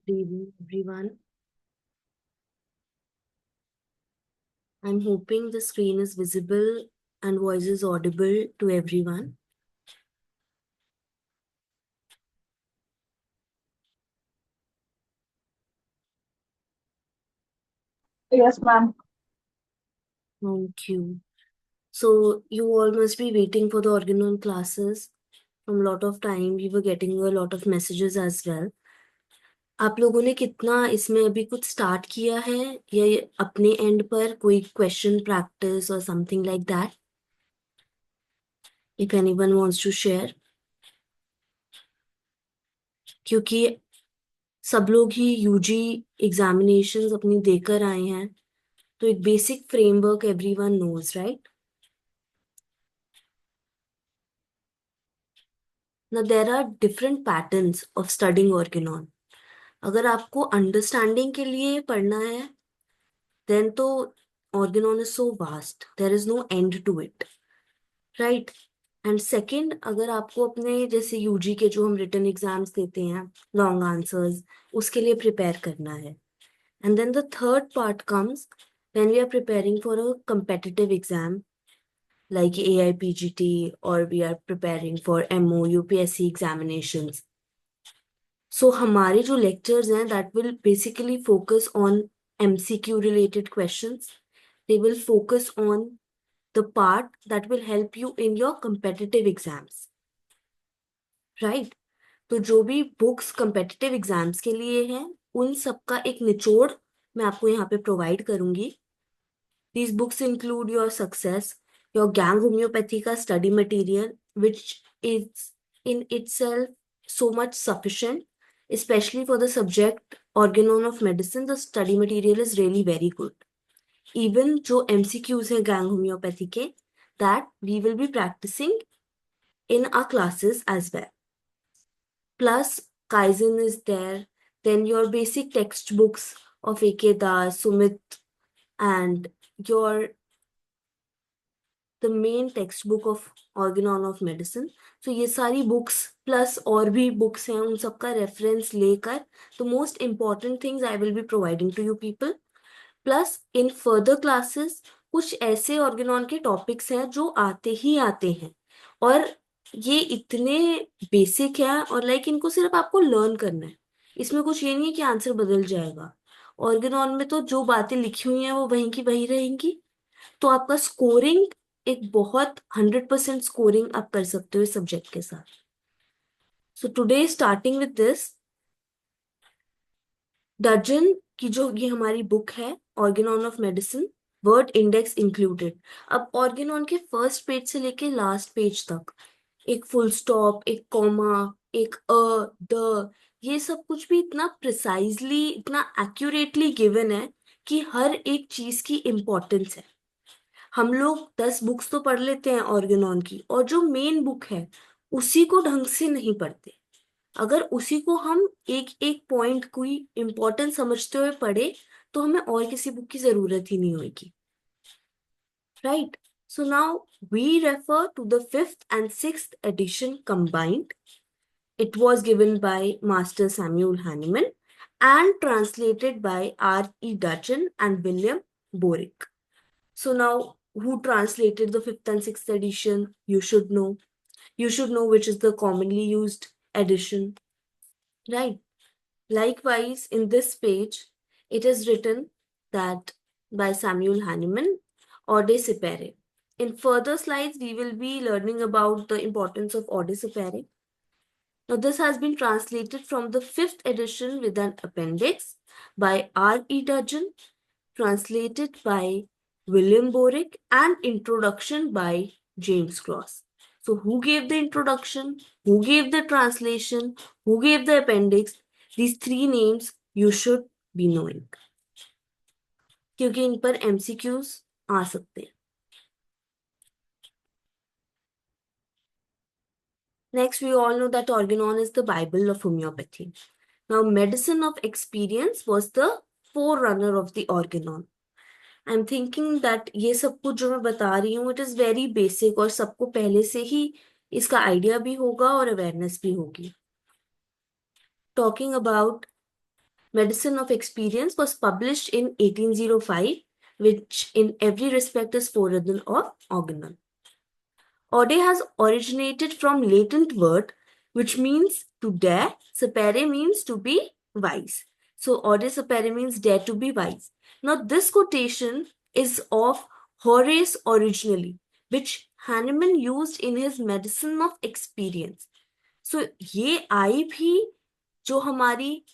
Good evening, everyone. I'm hoping the screen is visible and voice is audible to everyone. Yes, ma'am. Thank you. So you all must be waiting for the organon classes. From a lot of time, we were getting a lot of messages as well. आप लोगों ने कितना इसमें अभी कुछ start किया है या ये अपने एंड पर कोई क्वेश्चन प्रैक्टिस और something like that if anyone wants to share क्योंकि सब लोग ही यूजी एग्जामिनेशंस अपनी देकर आए हैं तो एक basic framework everyone knows right ना there are different patterns of studying Organon अगर आपको अंडरस्टैंडिंग के लिए पढ़ना है देन तो Organon is so vast there is no end to it right and second अगर आपको अपने जैसे यूजी के जो हम रिटन एग्जाम्स देते हैं लॉन्ग आंसर्स उसके लिए प्रिपेयर करना है and then the third part comes when we are preparing for a competitive exam like AIPGT or we are preparing for MO UPSC examinations. So हमारे जो lectures हैं that will basically focus on MCQ related questions. They will focus on the part that will help you in your competitive exams. Right? तो जो भी books competitive exams के लिए हैं उन सबका एक निचोड़ मैं आपको यहाँ पे प्रोवाइड करूंगी. These books include your success, your gang homeopathy ka study material, which is in itself so much sufficient, especially for the subject organon of medicine. The study material is really very good. Even jo MCQs hai gang homeopathy ke, that we will be practicing in our classes as well. Plus, Kaizen is there. Then your basic textbooks of A.K. Das, Sumit, and your the main text book of Organon of medicine. So ये सारी books plus और भी books हैं उन सबका reference लेकर the most important things I will be providing to you people. Plus in further classes कुछ ऐसे ऑर्गेनॉन के टॉपिक्स हैं जो आते ही आते हैं और ये इतने बेसिक हैं और लाइक इनको सिर्फ आपको लर्न करना है. इसमें कुछ ये नहीं है कि आंसर बदल जाएगा. ऑर्गेनॉन में तो जो बातें लिखी हुई हैं वो वहीं की वही रहेंगी. तो आपका स्कोरिंग एक बहुत 100% स्कोरिंग आप कर सकते हो इस सब्जेक्ट के साथ. So today starting with this version की जो ये हमारी बुक है Organon of medicine word index included. अब ऑर्गेनॉन के फर्स्ट पेज से लेके लास्ट पेज तक एक फुल स्टॉप एक कॉमा एक द ये सब कुछ भी इतना प्रिसाइजली इतना एक्यूरेटली गिवन है कि हर एक चीज की इंपॉर्टेंस है. हम लोग 10 बुक्स तो पढ़ लेते हैं ऑर्गेनॉन की और जो मेन बुक है उसी को ढंग से नहीं पढ़ते. अगर उसी को हम एक एक पॉइंट कोई इंपॉर्टेंट समझते हुए पढ़े तो हमें और किसी बुक की जरूरत ही नहीं होगी. Right. So now we refer to the fifth and sixth edition combined. It was given by Master Samuel Hahnemann and translated by R.E. Dudgeon and William Borick. So now, who translated the fifth and sixth edition? You should know. You should know which is the commonly used edition, right? Likewise, in this page, it is written that by Samuel Hahnemann, Ode Sapere. In further slides, we will be learning about the importance of Ode Sapere. Now, this has been translated from the fifth edition with an appendix by R.E. Dudgeon, translated by William Borick, and introduction by James Cross. So, who gave the introduction? Who gave the translation? Who gave the appendix? These three names you should be knowing. क्योंकि इन पर MCQs आ सकते हैं. Next, we all know that Organon is the Bible of homeopathy. Now, medicine of experience was the forerunner of the Organon. I am thinking that ये सब कुछ जो मैं बता रही हूँ इट इज वेरी बेसिक और सबको पहले से ही इसका आइडिया भी होगा और अवेयरनेस भी होगी. Talking about Medicine of Experience was published in 1805, which in every respect is forerunner of Organon. Ode has originated from latent word, which means to dare. Sapere means to be wise. So ode sapere means dare to be wise. Now this quotation is of Horace originally, which Hahnemann used in his Medicine of Experience. So ये आई भी जो हमारी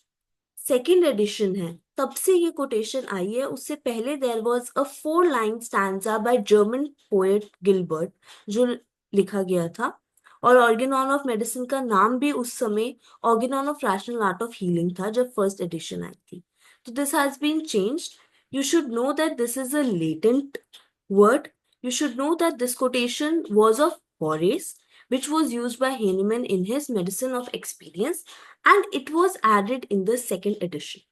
second edition है तब से ये quotation आई है. उससे पहले there was a 4 line stanza by German poet Gilbert जो लिखा गया था. और ऑर्गेनॉन ऑफ मेडिसिन का नाम भी उस समय Organon of rational art of healing था जब फर्स्ट एडिशन आई थी. तो this has been changed. You should know that this is a latent word. You should know that this quotation was of Horace, which was used by Hahnemann in his Medicine of Experience, and it was added in the second edition.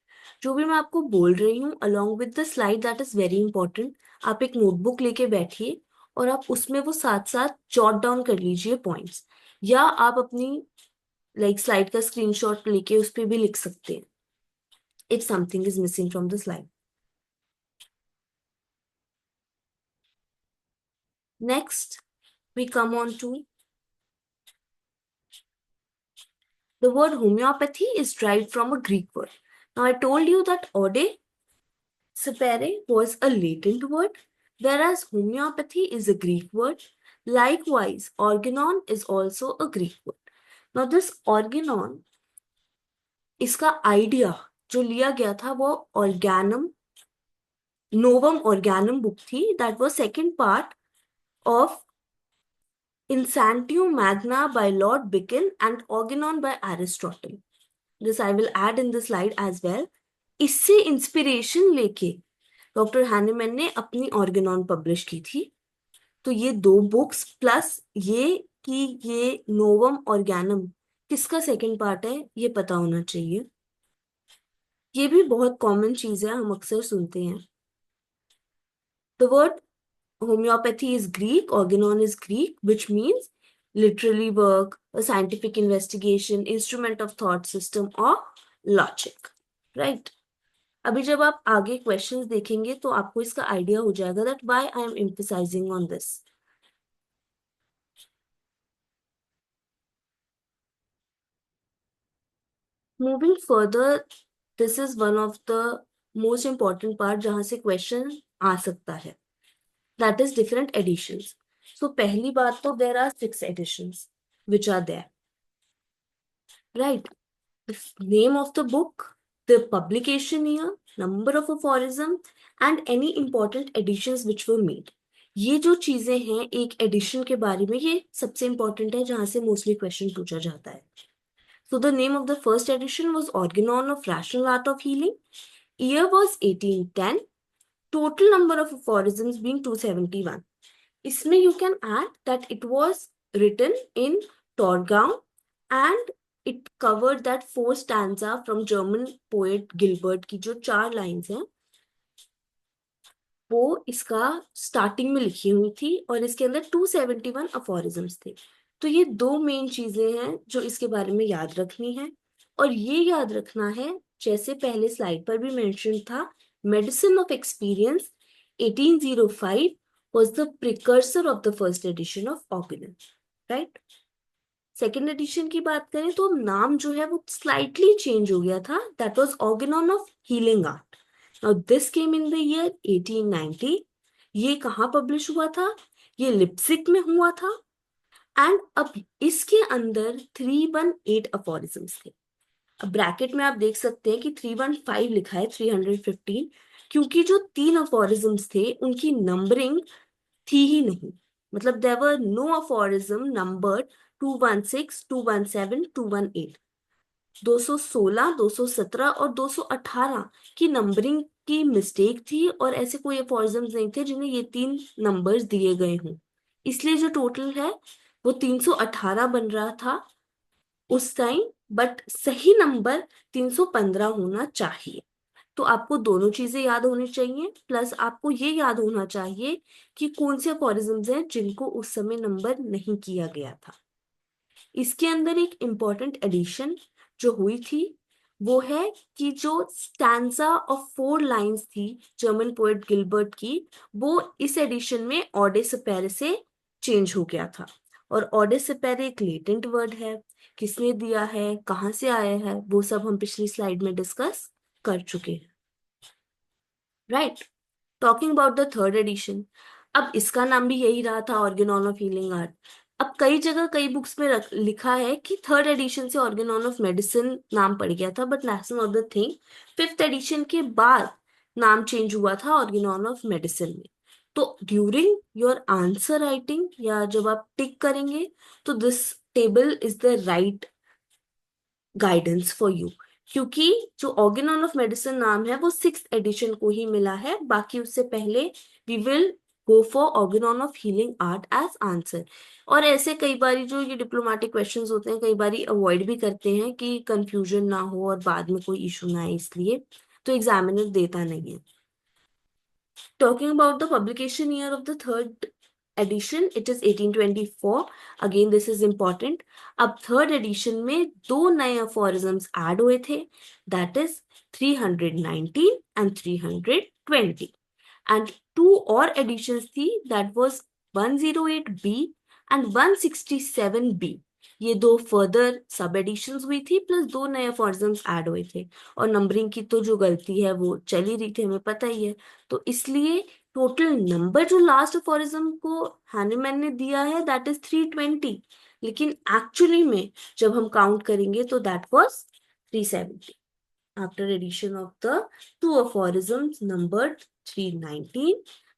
जो भी मैं आपको बोल रही हूँ along with the slide, that is very important. आप एक notebook लेके बैठिए और आप उसमें वो साथ साथ जॉट डाउन कर लीजिए पॉइंट्स, या आप अपनी स्लाइड का स्क्रीनशॉट लेके उस पर भी लिख सकते हैं if something is missing from the slide. Next, we come on to the word homeopathy is derived from a Greek word. Now, I told you that ode sapere was a latent word, whereas homeopathy is a Greek word. Likewise, organon is also a Greek word. Now, this organon, इसका idea जो लिया गया था वो ऑर्गेनम Novum ऑर्गेनम book थी. That was second part of Insantium Magna by Lord Bacon and Organon by Aristotle. This I will add in the slide as well. इससे inspiration लेके doctor Hahnemann ने अपनी ऑर्गेनॉन पब्लिश की थी. तो ये 2 बुक्स प्लस ये कि ये नोवम ऑर्गेनम किसका सेकंड पार्ट है ये पता होना चाहिए. ये भी बहुत कॉमन चीज है, हम अक्सर सुनते हैं. The word homeopathy is Greek, organon is Greek, which means literally work, a scientific investigation, instrument of thought system or logic. Right? अभी जब आप आगे क्वेश्चंस देखेंगे तो आपको इसका आइडिया हो जाएगा that why I am emphasizing on this. Moving further, this is one of the most important part जहां से क्वेश्चन आ सकता है. That is different editions. So पहली बात तो there are 6 editions which are there. Right? The name of the book, the publication year, number of aphorism and any important editions which were made. ये जो चीजें हैं एक एडिशन के बारे में ये सबसे इंपॉर्टेंट है जहां से मोस्टली क्वेश्चन पूछा जाता है. So the name of the first edition was Organon of Rational Art of Healing. Year was 1810. Total number of aphorisms being 271. इसमें you can add that it was written in Torgau and it covered that 4 stanza from German poet Gilbert की जो 4 lines हैं वो इसका starting में लिखी हुई थी और इसके अंदर 271 अफोरिज्म्स थे. तो ये 2 मेन चीजें हैं जो इसके बारे में याद रखनी है. और ये याद रखना है जैसे पहले स्लाइड पर भी मेंशन था, medicine of experience 1805 was the precursor of the first edition of Organon. Right? Second edition की बात करें तो नाम जो है वो स्लाइटली चेंज हो गया था. That was Organon of healing art. Now this came in the year 1890. ये कहाँ पब्लिश हुआ था? ये लिप्सिक में हुआ था. एंड अब इसके अंदर 318 अफोरिज्म्स थे. अब ब्रैकेट में आप देख सकते हैं कि 315 लिखा है 315 क्योंकि जो 3 अफोरिज्म्स थे उनकी नंबरिंग थी ही नहीं. मतलब there were no aphorism numbered 216, 217, 218. 216, 217 और 218 की नंबरिंग की मिस्टेक थी और ऐसे कोई अफोरिज्म्स नहीं थे जिन्हें ये 3 नंबर्स दिए गए हों. इसलिए जो टोटल है वो 318 बन रहा था उस टाइम, बट सही नंबर 315 होना चाहिए. तो आपको दोनों चीजें याद होनी चाहिए, प्लस आपको ये याद होना चाहिए कि कौन से अफोरिज्म्स हैं जिनको उस समय नंबर नहीं किया गया था. इसके अंदर एक इम्पॉर्टेंट एडिशन जो हुई थी वो है कि जो स्टैंजा ऑफ 4 लाइंस थी जर्मन पोएट गिलबर्ट की, वो इस एडिशन में ऑडे सेपेरे से चेंज हो गया था। और ऑडे सेपेरे एक लेटेंट वर्ड है, किसने दिया है, कहाँ से आया है, वो सब हम पिछली स्लाइड में डिस्कस कर चुके हैं, right. Talking about the third edition, अब इसका नाम भी यही रहा था, ऑर्गेनॉन ऑफ हीलिंग आर्ट। अब कई जगह कई बुक्स में लिखा है कि थर्ड एडिशन से ऑर्गेनॉन ऑफ मेडिसिन नाम पड़ गया था, but national of the thing, fifth edition के बाद नाम चेंज हुआ था ऑर्गेनॉन ऑफ मेडिसिन में। तो ड्यूरिंग योर आंसर राइटिंग या जब आप टिक करेंगे, तो this table is the right guidance for you, क्योंकि जो ऑर्गेनॉन ऑफ मेडिसिन नाम है वो सिक्स एडिशन को ही मिला है, बाकी उससे पहले we will go for Organon of healing art as answer. और ऐसे कई बारी जो ये डिप्लोमेटिक क्वेश्चंस होते हैं, कई बारी अवॉइड भी करते हैं कि कंफ्यूजन ना हो और बाद में कोई इशू ना आए, इसलिए तो एग्जामिनर देता नहीं है। Talking about the publication year of the third edition, it is 1824. Again, this is important. अब third edition में दो नए aphorisms add हुए थे, that is 319 and 320. And two और editions थी, that was 108B and 167B. ये दो फर्दर सब एडिशंस हुई थी, प्लस दो नए aphorisms ऐड हुए थे। और नंबरिंग की तो जो गलती है वो चल ही रही थी, हमें पता ही है, तो इसलिए टोटल नंबर जो लास्ट अफोरिज्म को हैनीमैन ने दिया है दैट इज 320, लेकिन एक्चुअली में जब हम काउंट करेंगे तो that was 370 after edition of the two aphorisms numbered 319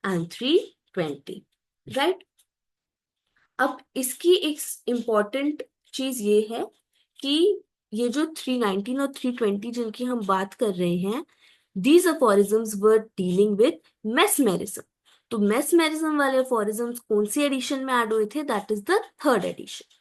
and 320, right. अब इसकी एक इम्पॉर्टेंट चीज ये है कि ये जो 319 और 320 जिनकी हम बात कर रहे हैं, these aphorisms were dealing with mesmerism। तो mesmerism वाले aphorisms कौन सी एडिशन में ऐड हुए थे, that is the third edition.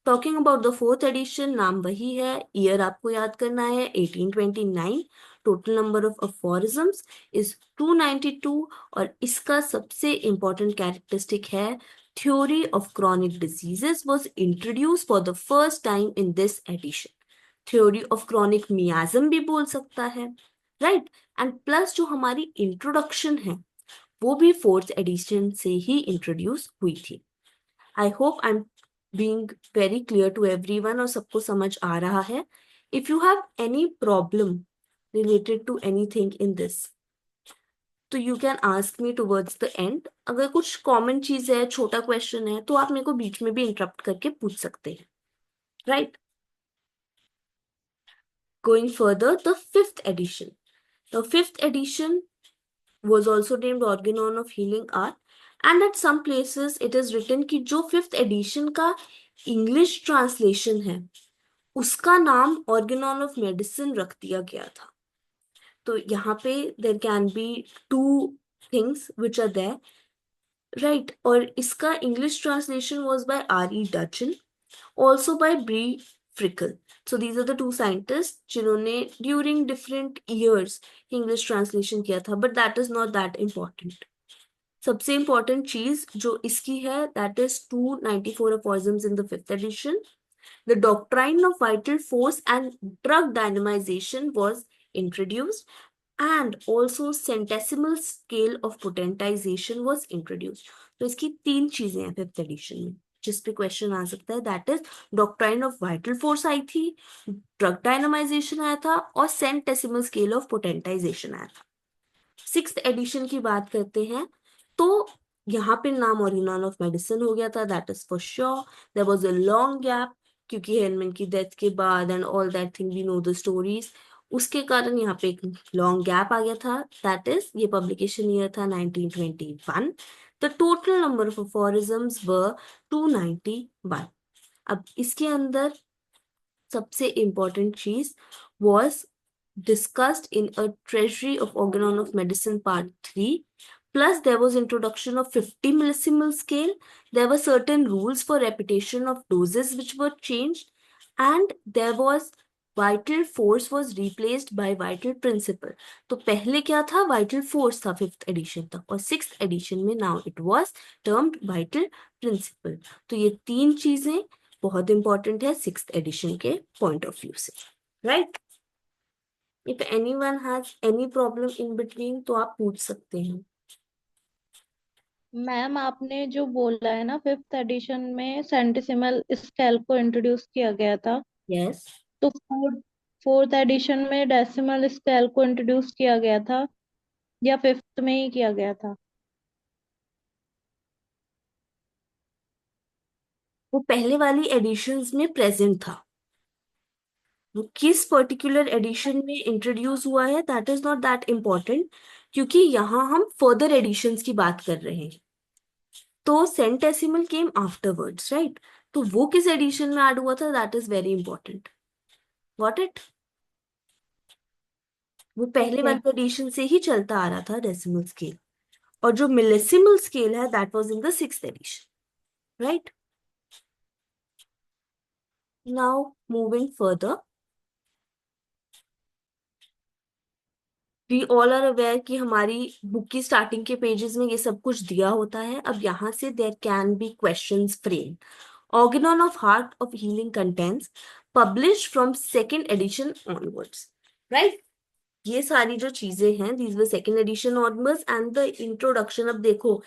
Talking about the fourth edition, नाम वही है, ईयर आपको याद करना है 1829। Total number of aphorisms is 292, और इसका सबसे इंपॉर्टेंट कैरेक्टरिस्टिक है theory of chronic diseases was introduced for the first time in this edition। Theory of chronic मियाज्म भी बोल सकता है, राइट। एंड प्लस जो हमारी इंट्रोडक्शन है वो भी फोर्थ एडिशन से ही इंट्रोड्यूस हुई थी। I hope I am being very clear to everyone और सबको समझ आ रहा है। If you have any problem related to anything in this, तो you can ask me towards the end. अगर कुछ कॉमन चीज है, छोटा क्वेश्चन है, तो आप मेरे को बीच में भी इंटरप्ट करके पूछ सकते हैं, right. Going further, the fifth edition, the fifth edition was also named Organon of Healing Art, and at some places it is written कि जो फिफ्थ एडिशन का इंग्लिश ट्रांसलेशन है उसका नाम ऑर्गेनॉन ऑफ मेडिसिन रख दिया गया था। तो यहाँ पे there can be two things which are there, right. और इसका English translation was by R.E. Dudgeon, also by Brie Frickle. So these are the two scientists जिन्होंने during different years English translation किया था, but that is not that important. सबसे important चीज जो इसकी है that is 294 aphorisms in the fifth edition. The doctrine of vital force and drug dynamization was introduced, and also centesimal scale of potentization was introduced. तो इसकी तीन चीजें हैं फिफ्थ एडिशन में जिस पे क्वेश्चन आ सकता है, that is doctrine of vital force आई थी, ड्रग डायनामाइजेशन आया था, और सेंटेसिमल स्केल ऑफ पोटेंटाइजेशन आया था। सिक्स्थ एडिशन की बात करते हैं तो यहाँ पे नाम ऑर्गेनॉन ऑफ मेडिसिन हो गया था, that is for sure. There was a long gap क्योंकि हेनमैन की डेथ के बाद and all that thing we know the stories, उसके कारण यहाँ पे एक लॉन्ग गैप आ गया था, दैट इज ये पब्लिकेशन ईयर था 1921। द टोटल नंबर ऑफ अफोरिज्म्स वर 291। अब इसके अंदर सबसे इम्पोर्टेंट चीज was discussed in a treasury of organon of medicine part 3, plus there was introduction of 50 millisimal scale. There were certain rules for repetition of doses which were changed, and there was vital force was replaced by vital principle। तो पहले क्या था, vital force था fifth edition तक, और sixth addition में now it was termed vital principle। तो ये तीन चीजें बहुत इंपॉर्टेंट है सिक्स्थ एडिशन के पॉइंट ऑफ व्यू से, right. If anyone has any problem in between तो आप पूछ सकते हैं। मैम आपने जो बोला है ना, फिफ्थ एडिशन में सेंटिसिमल स्केल को इंट्रोड्यूस किया गया था, यस। तो फोर्थ फोर्थ एडिशन में डेसिमल स्केल को इंट्रोड्यूस किया गया था या फिफ्थ में ही किया गया था? वो पहले वाली एडिशंस में प्रेजेंट था। वो किस पर्टिकुलर एडिशन में इंट्रोड्यूस हुआ है that is not that important, क्योंकि यहाँ हम फर्दर एडिशंस की बात कर रहे हैं। तो सेंटेसिमल केम आफ्टरवर्ड्स, राइट? तो वो किस एडिशन में ऐड हुआ था that is very important. Got it? वो पहले ओके। वाले एडिशन से ही चलता आ रहा था डेसिमल स्केल। और जो मिलेसिमल स्केल है that was in the sixth edition, right? Now moving further, we all are aware कि हमारी बुक की स्टार्टिंग के पेजेस में ये सब कुछ दिया होता है। अब यहाँ से there can be questions frame. Organon of heart of healing contents, publish from second edition onwards, right? ये सारी जो चीजें हैं these were second edition onwards and the introduction. अब देखो,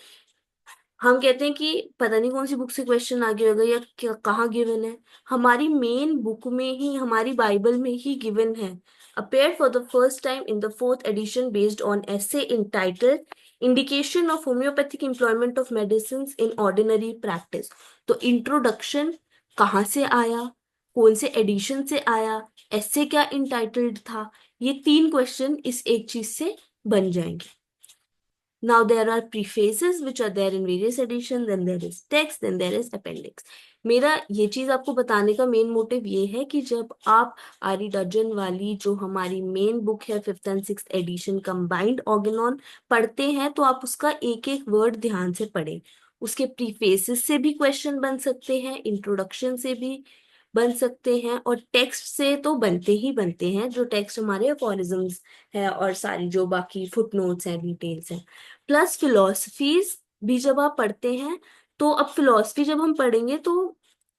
हम कहते हैं कि पता नहीं कौन सी बुक से क्वेश्चन आ गया होगा या कहाँ गिवन है। हमारी मेन बुक में ही, हमारी बाइबल में ही गिवन है। appeared for the first time in the fourth edition based on essay entitled indication of homeopathic employment of medicines in ordinary practice। तो इंट्रोडक्शन कहाँ से आया, कौन से एडिशन से आया, ऐसे क्या इंटाइटल्ड था, ये तीन क्वेश्चन इस एक चीज से बन जाएंगे। Now there are prefaces which are there in various editions, then there is text, then there is appendix। मेरा ये चीज आपको बताने का मेन मोटिव ये है कि जब आप आरी डजन वाली जो हमारी मेन बुक है fifth and sixth edition combined Organon पढ़ते हैं तो आप उसका एक एक वर्ड ध्यान से पढ़ें। उसके प्रीफेसेस से भी क्वेश्चन बन सकते हैं, इंट्रोडक्शन से भी बन सकते हैं, और टेक्स्ट से तो बनते ही बनते हैं, जो टेक्स्ट हमारे अफोरिज्म्स है और सारी जो बाकी फुटनोट्स हैं, डिटेल्स हैं। प्लस फिलोसफीज भी जब आप पढ़ते हैं, तो अब फिलोसफी जब हम पढ़ेंगे तो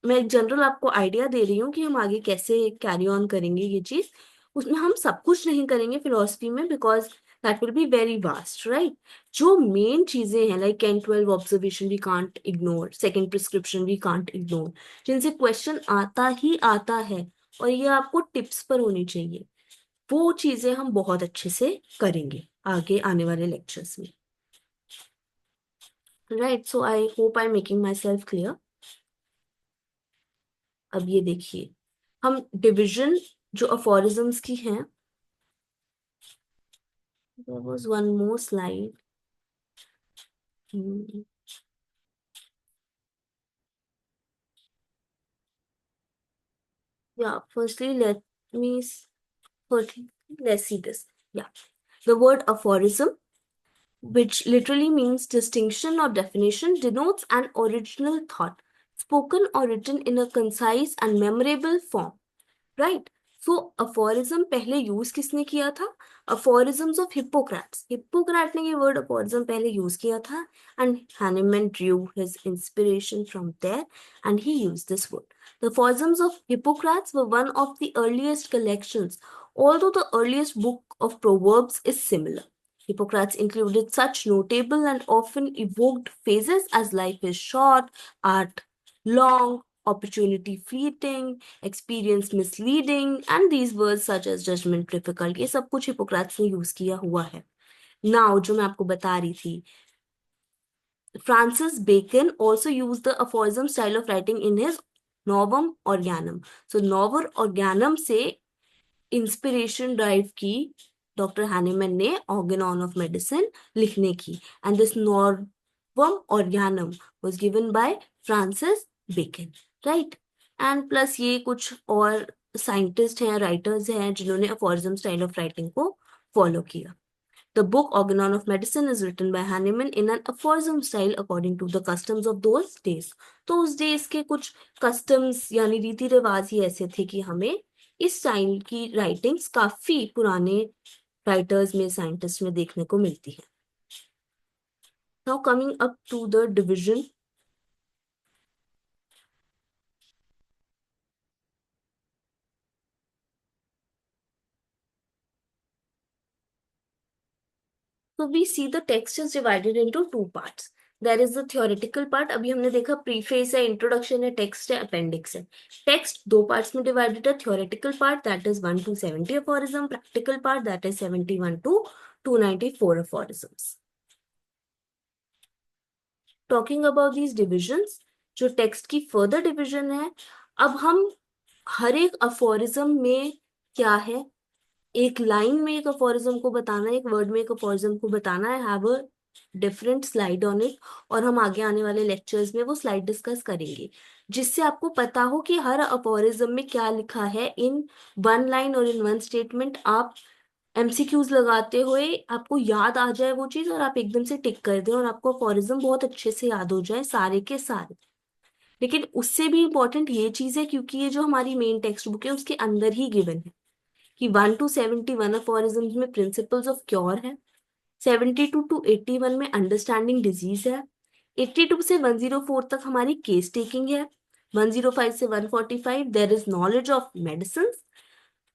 मैं एक जनरल आपको आइडिया दे रही हूँ कि हम आगे कैसे कैरी ऑन करेंगे ये चीज। उसमें हम सब कुछ नहीं करेंगे फिलोसफी में, because that will be very vast, right? जो मेन चीजें हैं like can 12 observation we can't ignore, second prescription we can't ignore, जिनसे क्वेश्चन आता ही आता है और ये आपको टिप्स पर होनी चाहिए, वो चीजें हम बहुत अच्छे से करेंगे आगे आने वाले लेक्चर्स में। Right, so I hope I am making myself clear. अब ये देखिए, हम डिविजन जो अफोरिज्म्स की हैं, there was one more slide. या firstly let me firstly let's see this। Yeah, the word aphorism, which literally means distinction or definition, denotes an original thought spoken or written in a concise and memorable form, right? So aphorism पहले use किसने किया था? अफोरिज्म्स of Hippocrates, Hippocrates ने ये word aphorism पहले use किया था, and Hahnemann drew his inspiration from there and he used this word. The aphorisms of Hippocrates were one of the earliest collections, although the earliest book of Proverbs is similar. Hippocrates included such notable and often evoked phrases as life is short, art long, opportunity fleeting, experience misleading, and these words such as judgment difficult, ये सब कुछ Hippocrates ने use किया हुआ है। Now जो मैं आपको बता रही थी, Francis Bacon also used the aphorism style of writing in his Novum Organum। so Novum Organum से इंस्पिरेशन ड्राइव की डॉक्टर हैनीमैन ने ऑर्गेनॉन ऑफ मेडिसिन लिखने की, एंड दिस नॉर्वम Organum was given by Francis Bacon, right? And plus ये कुछ और scientist हैं, राइटर्स हैं जिन्होंने अफोरिज्म स्टाइल ऑफ राइटिंग को फॉलो किया। The book Organon of Medicine is written by Hahnemann in an aphorism style according to the customs of those days। तो उस डेज के कुछ कस्टम्स यानी रीति रिवाज ही ऐसे थे कि हमें इस स्टाइल की राइटिंग्स काफी पुराने राइटर्स में, साइंटिस्ट में देखने को मिलती है। Now coming up to the division, So we see the text is divided into two parts. There is the theoretical part. अभी हमने देखा प्रीफेस है, इंट्रोडक्शन है, टेक्स्ट है, अपेंडिक्स है. टेक्स्ट दो पार्ट्स में डिवाइडेड है. theoretical part that is 1 to 70 aphorism, practical part that is 71 to 294 aphorisms. Talking about these divisions, जो टेक्स्ट की फर्दर डिविजन है, अब हम हर एक अफोरिज्म में क्या है, एक लाइन में एक अफोरिज्म को बताना है, एक वर्ड में एक अफोरिज्म को बताना है. Have a different slide on it, और हम आगे आने वाले लेक्चर्स में वो स्लाइड डिस्कस करेंगे, जिससे आपको पता हो कि हर अफोरिज्म में क्या लिखा है इन वन लाइन और इन वन स्टेटमेंट. आप एमसीक्यूज लगाते हुए आपको याद आ जाए वो चीज, और आप एकदम से टिक कर दें, और आपको अफोरिज्म बहुत अच्छे से याद हो जाए सारे के सारे. लेकिन उससे भी इम्पोर्टेंट ये चीज है, क्योंकि ये जो हमारी मेन टेक्स्ट बुक है उसके अंदर ही गिवन है कि 1 to 71 अफोरिज्म्स में प्रिंसिपल्स ऑफ क्योर है, 72 to 81 में अंडरस्टैंडिंग डिजीज है, 82 से 104 तक हमारी केस टेकिंग है, 105 से 145 there is knowledge of medicine,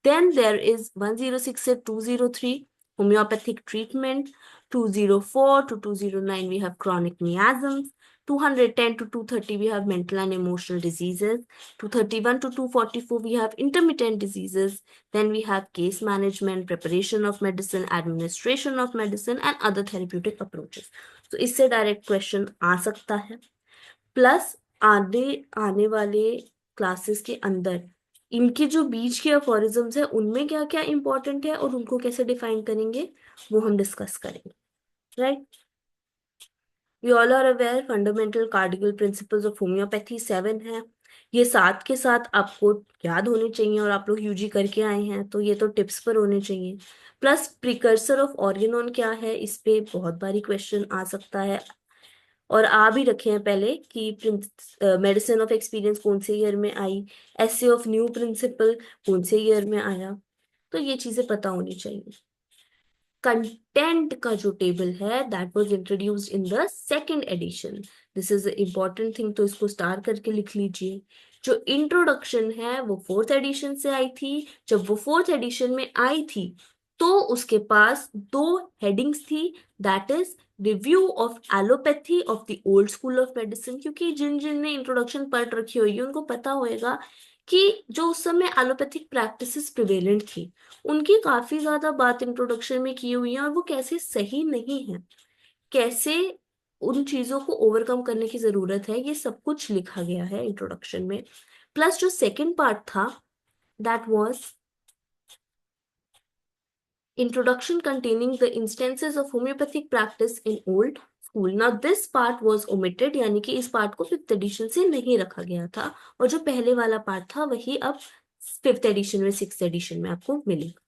then there is 106 से 203 homeopathic treatment, 204 to 209 we have chronic miasms, 210 to 230 we have mental and emotional diseases, 231 to 244 we have intermittent diseases, then we have case management, preparation of medicine, administration of medicine and other therapeutic approaches. तो इससे direct question आ सकता है. Plus आगे आने वाले classes के अंदर इनके जो बीच के अफोरिज्म्स है उनमें क्या क्या इंपॉर्टेंट है और उनको कैसे डिफाइन करेंगे वो हम डिस्कस करेंगे. Right. We all are aware fundamental cardinal principles of homoeopathy 7 है. ये साथ के साथ आपको याद होने चाहिए, और आप लोग यूजी करके आए हैं तो ये तो टिप्स पर होने चाहिए. प्लस प्रिकर्सर ऑफ ऑर्गेनोन क्या है, इस पे बहुत बारी क्वेश्चन आ सकता है, और आ भी रखे हैं पहले कि मेडिसिन ऑफ एक्सपीरियंस कौन से ईयर में आई, एसे ऑफ न्यू प्रिंसिपल कौन से ईयर में आया. तो ये चीजें पता होनी चाहिए. कंटेंट का जो टेबल है that was introduced in the second edition. This is important thing, तो इसको स्टार करके लिख लीजिए. जो इंट्रोडक्शन है वो फोर्थ एडिशन से आई थी. जब वो फोर्थ एडिशन में आई थी तो उसके पास दो हेडिंग्स थी, that is review of allopathy of the old school of medicine. क्योंकि जिन जिन ने इंट्रोडक्शन पढ़ रखी होगी उनको पता होएगा कि जो उस समय एलोपैथिक प्रैक्टिसेस प्रिवेलेंट थी उनकी काफी ज्यादा बात इंट्रोडक्शन में की हुई है, और वो कैसे सही नहीं है, कैसे उन चीजों को ओवरकम करने की जरूरत है, ये सब कुछ लिखा गया है इंट्रोडक्शन में. प्लस जो सेकंड पार्ट था that was introduction containing the instances of homeopathic practice in old school. Now this part was omitted, यानी कि इस पार्ट को फिफ्थ एडिशन से नहीं रखा गया था, और जो पहले वाला पार्ट था वही अब फिफ्थ एडिशन में, सिक्स्थ एडिशन में आपको मिलेगा.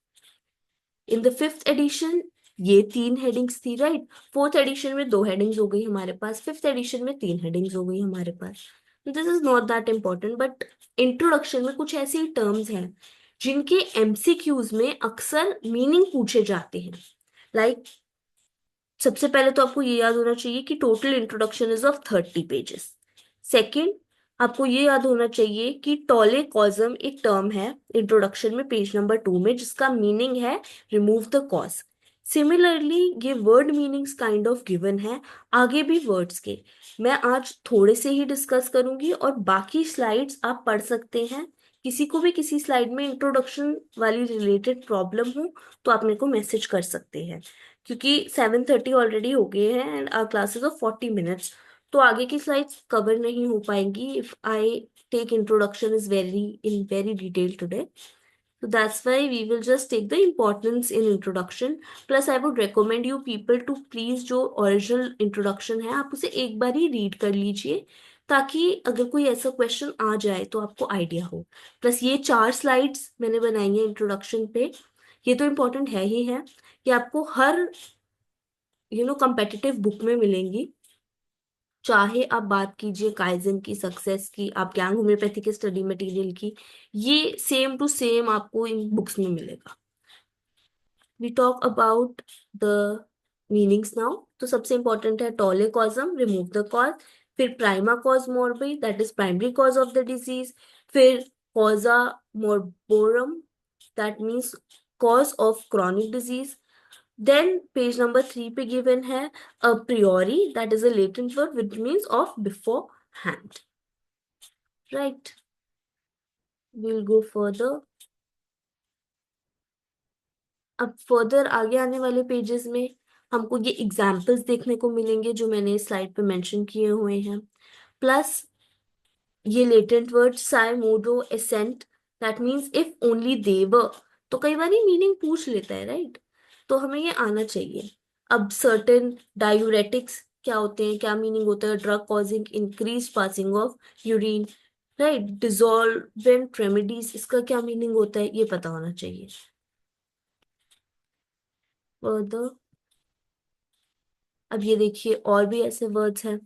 इन द फिफ्थ एडिशन ये तीन हेडिंग्स थी, राइट. फोर्थ एडिशन में दो हेडिंग्स हो गई हमारे पास, फिफ्थ एडिशन में तीन हेडिंग्स हो गई हमारे पास. This is not that important, but introduction में कुछ ऐसी टर्म्स हैं जिनके एमसीक्यूज में अक्सर मीनिंग पूछे जाते हैं. लाइक सबसे पहले तो आपको ये याद होना चाहिए कि total introduction is of 30 pages. Second, आपको ये याद होना चाहिए कि टॉले कॉजम एक टर्म है इंट्रोडक्शन में पेज नंबर 2 में, जिसका मीनिंग है रिमूव द कॉज. सिमिलरली ये word meanings kind of given है आगे भी वर्ड्स के. मैं आज थोड़े से ही डिस्कस करूंगी, और बाकी स्लाइड्स आप पढ़ सकते हैं. किसी को भी किसी स्लाइड में इंट्रोडक्शन वाली रिलेटेड प्रॉब्लम हो तो आप मेरे को मैसेज कर सकते हैं, क्योंकि 7:30 ऑलरेडी हो गए हैं and our classes of 40 minutes. तो आगे की स्लाइड्स कवर नहीं हो पाएंगी if I take introduction is very in very detail today. So that's why we will just take the importance in introduction. Plus I would recommend you people to please जो original introduction है आप उसे एक बार ही read कर लीजिए, ताकि अगर कोई ऐसा क्वेश्चन आ जाए तो आपको आइडिया हो. प्लस ये 4 स्लाइड्स मैंने बनाई है इंट्रोडक्शन पे, ये तो इम्पोर्टेंट है ही है. ये आपको हर कंपेटिटिव बुक में मिलेंगी, चाहे आप बात कीजिए काइजन की, सक्सेस की, आप गैंग होम्योपैथी के स्टडी मटेरियल की, ये सेम टू सेम आपको इन बुक्स में मिलेगा. We talk about the meanings now. तो सबसे इंपॉर्टेंट है tolle causam, remove the cause. फिर prima causa morbi, that is primary cause of the disease. फिर causa morborum, that means cause of chronic disease. Then page number 3 पे given है a priori, that is a latent verb which means of beforehand. Right, we'll go further. अब further आगे आने वाले pages में हमको ये एग्जाम्पल्स देखने को मिलेंगे जो मैंने स्लाइड पे मेंशन किए हुए हैं, प्लस ये latent word si modo essent, that means if only they were, तो कई बार ये मीनिंग पूछ लेता है, राइट? तो हमें ये आना चाहिए। अब सर्टेन डायूरेटिक्स क्या होते हैं, क्या मीनिंग होता है, drug causing increase passing of urine, right? Dissolvent remedies, इसका क्या मीनिंग होता है, ये पता होना चाहिए। फर्दर अब ये देखिए और भी ऐसे वर्ड्स हैं,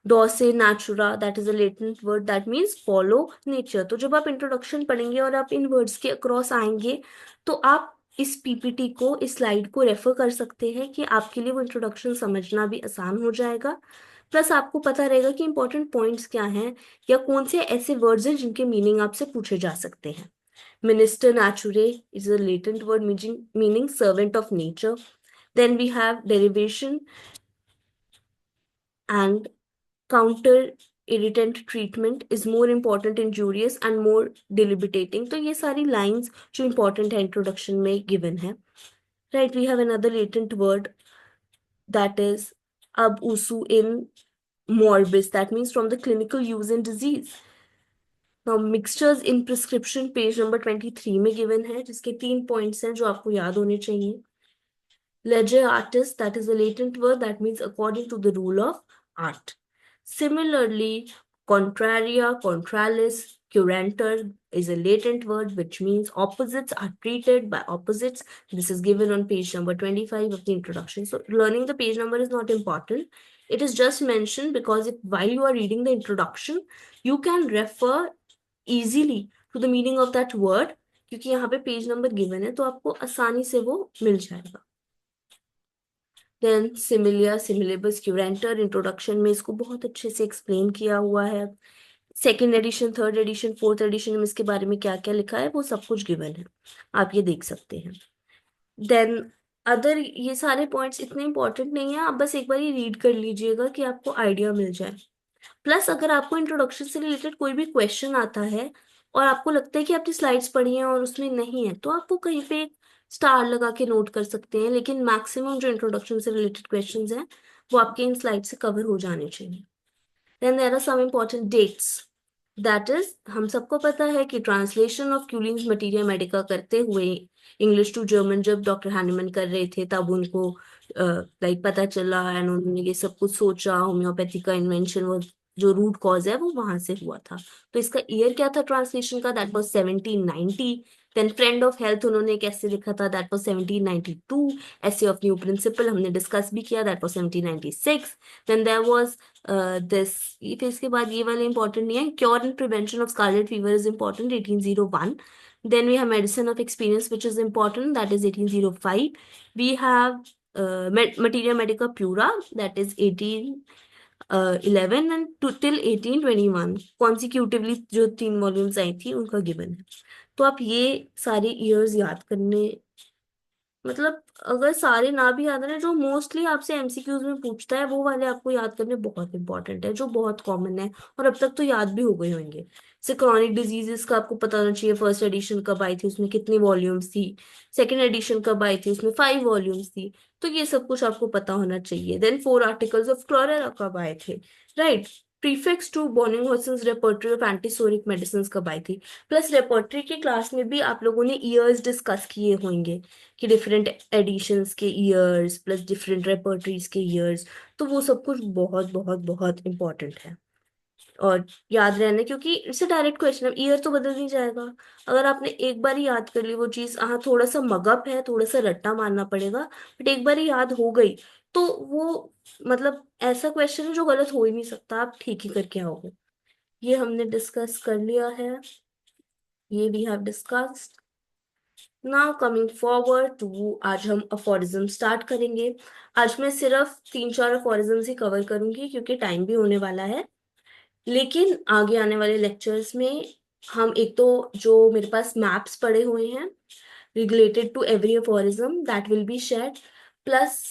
duce natura, that is a latent word that means follow nature. तो जब आप इंट्रोडक्शन पढ़ेंगे और आप इन वर्ड्स के अक्रॉस आएंगे, तो आप इस पीपीटी को, इस स्लाइड को रेफर कर सकते हैं कि आपके लिए वो इंट्रोडक्शन समझना भी आसान हो जाएगा, प्लस आपको पता रहेगा कि इंपॉर्टेंट पॉइंट्स क्या हैं या कौन से ऐसे वर्ड्स हैं जिनके मीनिंग आपसे पूछे जा सकते हैं। Minister naturae is a latent word meaning servant of nature. Then we have derivation and counter irritant treatment is more important, injurious and more debilitating. तो ये सारी lines जो important है introduction में given है, right? We have another latent word that is ab usu in morbis, that means from the clinical use in disease. Now mixtures in prescription page number 23 में given है, जिसके 3 points हैं जो आपको याद होने चाहिए। Ledger artist, that is a latent word that means according to the rule of art. Similarly, contraria, contralis, curanter is a latent word which means opposites are treated by opposites. This is given on page number 25 of the introduction. So learning the page number is not important. It is just mentioned because while you are reading the introduction, you can refer easily to the meaning of that word, क्योंकि यहाँ पे page number given है तो आपको आसानी से वो मिल जाएगा। देन सिमिलिया, सिमिलेबस, क्यूरेंटर, इंट्रोडक्शन में इसको बहुत अच्छे से एक्सप्लेन किया हुआ है। Second edition, third edition, fourth edition में इसके बारे में क्या क्या लिखा है वो सब कुछ गिवन है, आप ये देख सकते हैं। देन अदर, ये सारे पॉइंट्स इतने इंपॉर्टेंट नहीं है, आप बस एक बार ये रीड कर लीजिएगा कि आपको आइडिया मिल जाए। प्लस अगर आपको इंट्रोडक्शन से रिलेटेड कोई भी क्वेश्चन आता है और आपको लगता है कि आपने स्लाइड्स पढ़ी हैं और उसमें नहीं है, तो आपको कहीं पे स्टार लगा के नोट कर सकते हैं, लेकिन मैक्सिमम जो इंट्रोडक्शन से रिलेटेड क्वेश्चंस हैं वो आपके इन स्लाइड से कवर हो जाने चाहिए। Then there are some important dates, that is हम सबको पता है कि translation of Cullen's materia medica करते हुए इंग्लिश टू जर्मन जब डॉक्टर हैनीमैन कर रहे थे, तब उनको लाइक पता चला एंड उन्होंने ये सब कुछ सोचा, होम्योपैथी का इन्वेंशन वो जो रूट कॉज है वो वहां से हुआ था। तो इसका ईयर क्या था ट्रांसलेशन का, that was 1790। Then friend of health उन्होंने कैसे लिखा था, that was 1792। Essay of new principle हमने डिस्कस भी किया, that was 1796। Then there was this, फिर इसके बाद ये वाले इंपॉर्टेंट नहीं है, cure and prevention of scarlet fever is important, 1801। Then we have medicine of experience, which is important, that is 1805. We have materia medica pura, that is 1811 and till 1821 consecutively जो 3 volumes आई थी उनका given है। तो आप ये सारे years याद करने, मतलब अगर सारे ना भी याद रहे, जो मोस्टली आपसे एमसीक्यूज में पूछता है वो वाले आपको याद करने बहुत इंपॉर्टेंट है, जो बहुत कॉमन है और अब तक तो याद भी हो गए होंगे। जैसे क्रॉनिक डिजीजेस का आपको पता होना चाहिए, फर्स्ट एडिशन कब आई थी, उसमें कितनी वॉल्यूम्स थी, सेकेंड एडिशन कब आई थी, उसमें 5 वॉल्यूम्स थी। तो ये सब कुछ आपको पता होना चाहिए। देन 4 आर्टिकल्स ऑफ क्लोरेरा कब आए थे, right? Prefix to Boenninghausen's repertory of antipsoric medicine कब आई थी। प्लस रेपर्टरी की क्लास में भी आप लोगों ने ईयर्स डिस्कस किए होंगे कि डिफरेंट एडिशंस के ईयर्स प्लस डिफरेंट रेपर्टरीज के ईयर्स, तो वो सब कुछ बहुत बहुत बहुत इंपॉर्टेंट है और याद रहना, क्योंकि इससे डायरेक्ट क्वेश्चन है, ईयर तो बदल नहीं जाएगा। अगर आपने एक बार ही याद कर ली वो चीज, हाँ थोड़ा सा मगअप है, थोड़ा सा रट्टा मारना पड़ेगा, बट एक बार ही याद हो गई तो वो, मतलब ऐसा क्वेश्चन है जो गलत हो ही नहीं सकता, आप ठीक ही करके आओगे। ये हमने डिस्कस कर लिया है, ये we have discussed. Now coming forward to, आज हम अफोरिज्म स्टार्ट करेंगे। आज मैं सिर्फ 3-4 अफोरिज्म्स ही कवर करूंगी क्योंकि टाइम भी होने वाला है, लेकिन आगे आने वाले लेक्चर्स में हम एक तो जो मेरे पास मैप्स पड़े हुए हैं related to every aphorism that will be shared, plus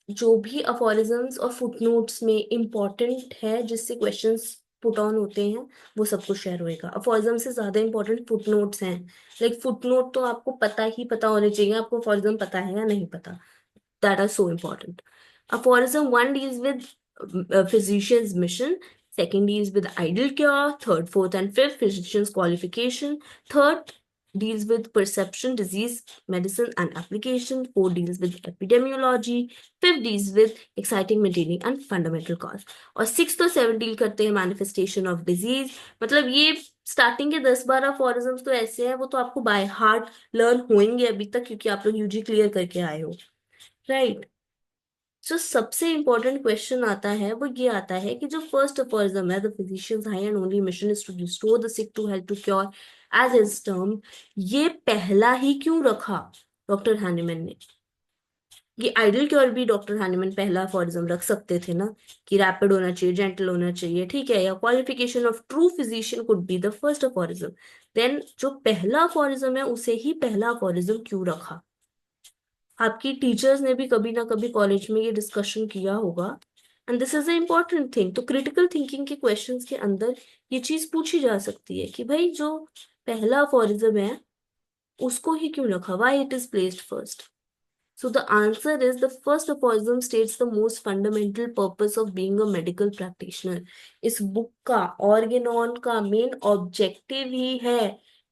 जो भी अफोरिज्म्स और फुटनोट्स में इम्पोर्टेंट है जिससे क्वेश्चंस पुट ऑन होते हैं वो सब कुछ शेयर होएगा। अफोरिज्म से ज्यादा इम्पोर्टेंट फुटनोट्स हैं। लाइक फुटनोट तो आपको पता ही पता होने चाहिए, आपको अफोरिज्म पता है या नहीं पता, that are so important. Aphorism 1 deals with physician's mission. Second deals with ideal cure. Third, fourth, and fifth, physician's qualification. Third deals with perception, disease, medicine, and application. Fourth deals with epidemiology. Fifth deals with exciting, maintaining, and fundamental cause. और six और seven deal करते हैं manifestation of disease. मतलब ये starting के 10-12 फॉरिज्म्स तो ऐसे हैं, वो तो आपको बाय हार्ट लर्न होंगे अभी तक, क्योंकि आप लोग यूजी क्लियर करके आए हो, राइट। जो सबसे इंपॉर्टेंट क्वेश्चन आता है वो ये आता है कि जो फर्स्ट अफोरिज्म है, the physician's high and only mission is to restore the sick to health to cure as his term, ये पहला ही क्यों रखा डॉक्टर हैनीमैन ने? ये आइडियल क्योर भी डॉक्टर हैनीमैन पहला अफोरिज्म रख सकते थे ना, कि रैपिड होना चाहिए, जेंटल होना चाहिए, ठीक है, या qualification of true physician could be the first aphorism. Then जो पहला अफोरिज्म है उसे ही पहला अफोरिज्म क्यों रखा? आपकी टीचर्स ने भी कभी ना कभी कॉलेज में ये डिस्कशन किया होगा, and this is a important thing. तो क्रिटिकल थिंकिंग के क्वेश्चंस के अंदर ये चीज पूछी जा सकती है कि भाई जो पहला अफोरिज्म है उसको ही क्यों रखा, why it is placed first? So the answer is the first aphorism states the most fundamental purpose of being a medical practitioner. इस बुक का ऑर्गेनॉन का मेन ऑब्जेक्टिव ही है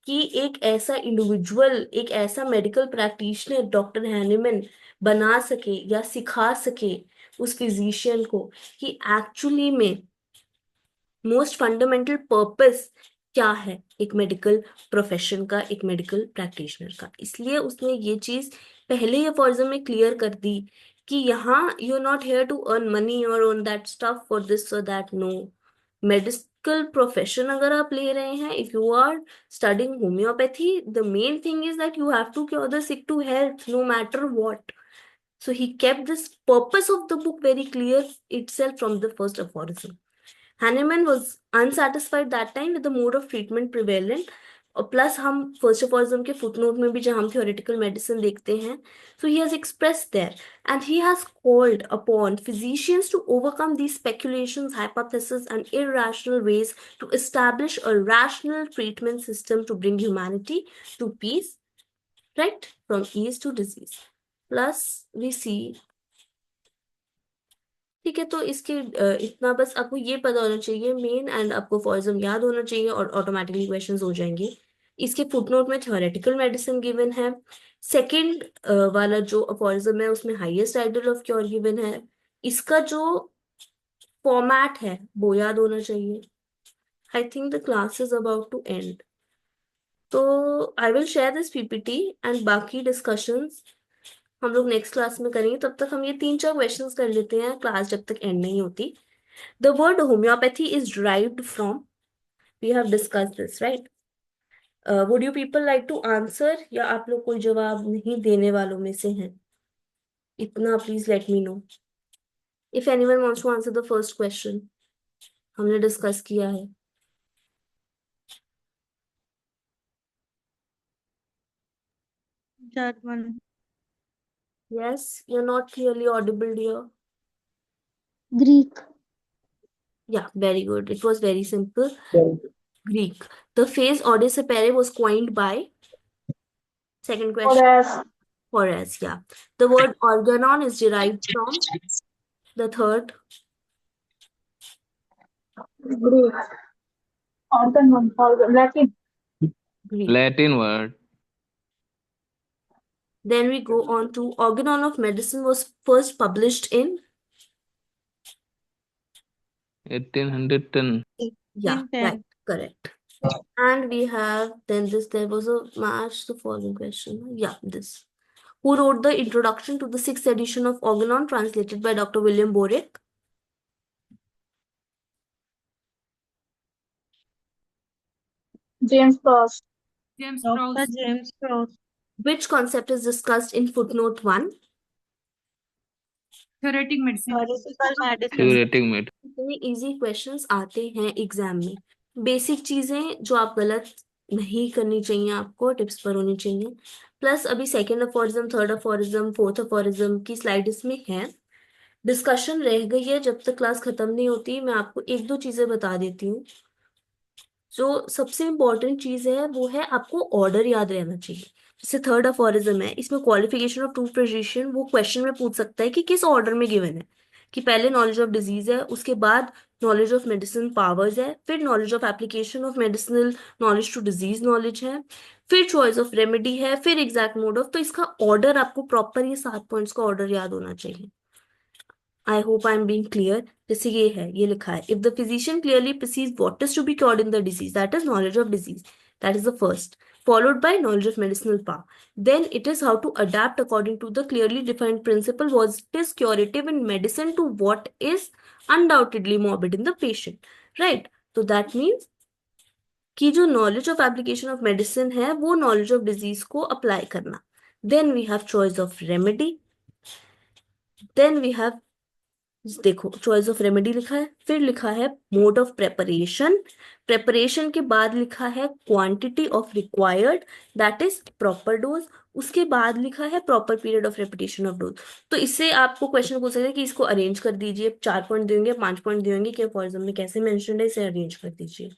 कि एक ऐसा इंडिविजुअल, एक ऐसा मेडिकल प्रैक्टिशनर डॉक्टर हैनीमैन बना सके या सिखा सके उस फिजिशियन को कि एक्चुअली में मोस्ट फंडामेंटल पर्पस क्या है एक मेडिकल प्रोफेशन का, एक मेडिकल प्रैक्टिशनर का। इसलिए उसने ये चीज पहले ही अफोरिज्म में क्लियर कर दी कि यहाँ you are not here to earn money और on that stuff for this और दैट, नो। मेडिकल प्रोफेशन अगर आप ले रहे हैं, if you are studying homoeopathy, the main thing is that you have to cure the sick to health no matter what. So he kept this purpose of the book very clear itself from the first aphorism. Hahnemann was unsatisfied that time with the mode of treatment prevalent, और plus हम first aphorism के footnote में भी जहां हम theoretical medicine देखते हैं, so he has expressed there and he has called upon physicians to overcome these speculations, hypotheses and irrational ways to establish a rational treatment system to bring humanity to peace, right, from ease to disease. Plus we see, ठीक है, तो इसके इतना बस आपको ये पता होना चाहिए मेन, एंड आपको फॉरिज्म याद होना चाहिए और ऑटोमेटिकली क्वेश्चंस हो जाएंगे। इसके फुटनोट में थ्योरेटिकल मेडिसिन गिवन है। सेकंड वाला जो अफोरिज्म है उसमें highest ideal of cure given है। इसका जो फॉर्मेट है वो याद होना चाहिए। I think the class is about to end, तो I will share this PPT and बाकी डिस्कशंस हम लोग नेक्स्ट क्लास में करेंगे। तब तक हम ये 3-4 क्वेश्चंस कर लेते हैं, क्लास जब तक एंड नहीं होती। The word homeopathy is derived from, we have discussed this, right? Would you people like to answer, या आप लोग कोई जवाब नहीं देने वालों में से हैं? इतना please let me know if anyone wants to answer the first question हमने डिस्कस किया है। That one. Yes, you're not clearly audible, dear. Greek. Yeah, very good. It was very simple. Greek. The phrase Ode Sapere was coined by, second question, Horace. Horace. Yeah. The word organon is derived from, the third, Greek. Organ, Latin. Greek. Latin word. Then we go on to Organon of Medicine was first published in, 1810. yeah, In 10. right, correct. And we have then this, there was a match the following question. Yeah, this. Who wrote the introduction to the sixth edition of Organon translated by Dr. William Borick? James Frost. James Dr. Krause. James Krause. Which concept is discussed in footnote 1? Theoretic medicine. Theoretical medicine. Theoretic medicine. इतने easy questions आते हैं exam में। Basic चीजें जो आप गलत नहीं करनी चाहिए, आपको टिप्स पर होनी चाहिए। प्लस अभी second aphorism, third aphorism, fourth aphorism की स्लाइड इसमें है। डिस्कशन रह गई है, जब तक क्लास खत्म नहीं होती मैं आपको एक दो चीजें बता देती हूँ। जो सबसे इम्पोर्टेंट चीज है वो है आपको ऑर्डर याद रहना चाहिए। जैसे थर्ड अफोरिज्म है, इसमें क्वालिफिकेशन ऑफ ट्रू फिजिशियन वो क्वेश्चन में पूछ सकता है कि किस ऑर्डर में गिवन है, कि पहले नॉलेज ऑफ डिजीज है, उसके बाद नॉलेज ऑफ मेडिसिन पावर्स है, फिर knowledge of application of medicinal knowledge to disease knowledge है, फिर चॉइस ऑफ रेमेडी है, फिर एग्जैक्ट मोड ऑफ। तो इसका ऑर्डर आपको प्रॉपर, ये 7 पॉइंट्स का ऑर्डर याद होना चाहिए। आई hope I am being clear. जैसे ये है, ये लिखा है, if the physician clearly perceives what is to be cured in the disease, that is knowledge of disease, that is the first, followed by knowledge of medicinal power. Then it is how to adapt according to the clearly defined principle what is curative in medicine to what is undoubtedly morbid in the patient, right? तो that means कि जो knowledge of application of medicine है वो knowledge of disease को apply करना। Then we have choice of remedy, then we have, देखो choice of remedy लिखा है, फिर लिखा है मोड ऑफ प्रेपरेशन, प्रेपरेशन के बाद लिखा है quantity of required, that is proper dose, उसके बाद लिखा है proper period of repetition of dose. तो इससे आपको क्वेश्चन पूछ सकते हैं कि इसको अरेंज कर दीजिए, 4 पॉइंट देंगे, 5 पॉइंट देंगे कि अफोरिज्म में कैसे मेंशन है, इसे अरेंज कर दीजिए।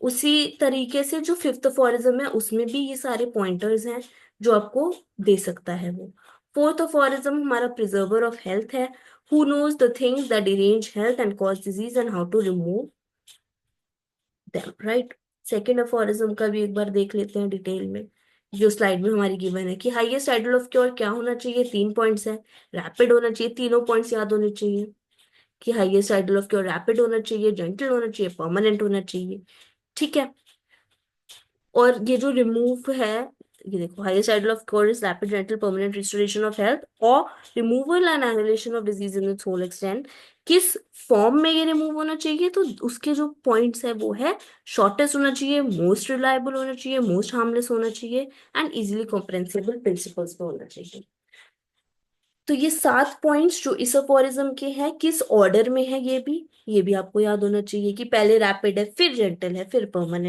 उसी तरीके से जो फिफ्थ अफोरिज्म है उसमें भी ये सारे पॉइंटर्स हैं जो आपको दे सकता है वो। फोर्थ अफोरिज्म हमारा प्रिजर्वर ऑफ हेल्थ है, who knows the things that derange health and cause disease and how to remove them, right? Second aphorism का भी एक बार देख लेते हैं डिटेल में, जो स्लाइड में हमारी गिवन है कि हाईएस्ट आइडल ऑफ क्योर क्या होना चाहिए, 3 पॉइंट्स है, रैपिड होना चाहिए, तीनों पॉइंट्स याद होने चाहिए कि highest ideal of cure rapid होना चाहिए, जेंटल होना चाहिए, परमानेंट होना चाहिए, ठीक है। और ये जो रिमूव है, ये देखो, highest ideal of cure is rapid, gentle, permanent restoration of health और removal and annihilation of disease in its whole extent. किस फॉर्म में ये रिमूव होना चाहिए, तो उसके जो पॉइंट्स है वो है शॉर्टेस्ट होना चाहिए, मोस्ट रिलायबल होना चाहिए, मोस्ट हार्मलेस होना चाहिए एंड इजिली कॉम्प्रेंसिबल प्रिंसिपल्स पे होना चाहिए। तो ये 7 पॉइंट्स जो इस अफोरिज्म के हैं, किस ऑर्डर में है ये भी आपको याद होना चाहिए कि पहले रैपिड है, फिर जेंटल है, फिर परमानेंट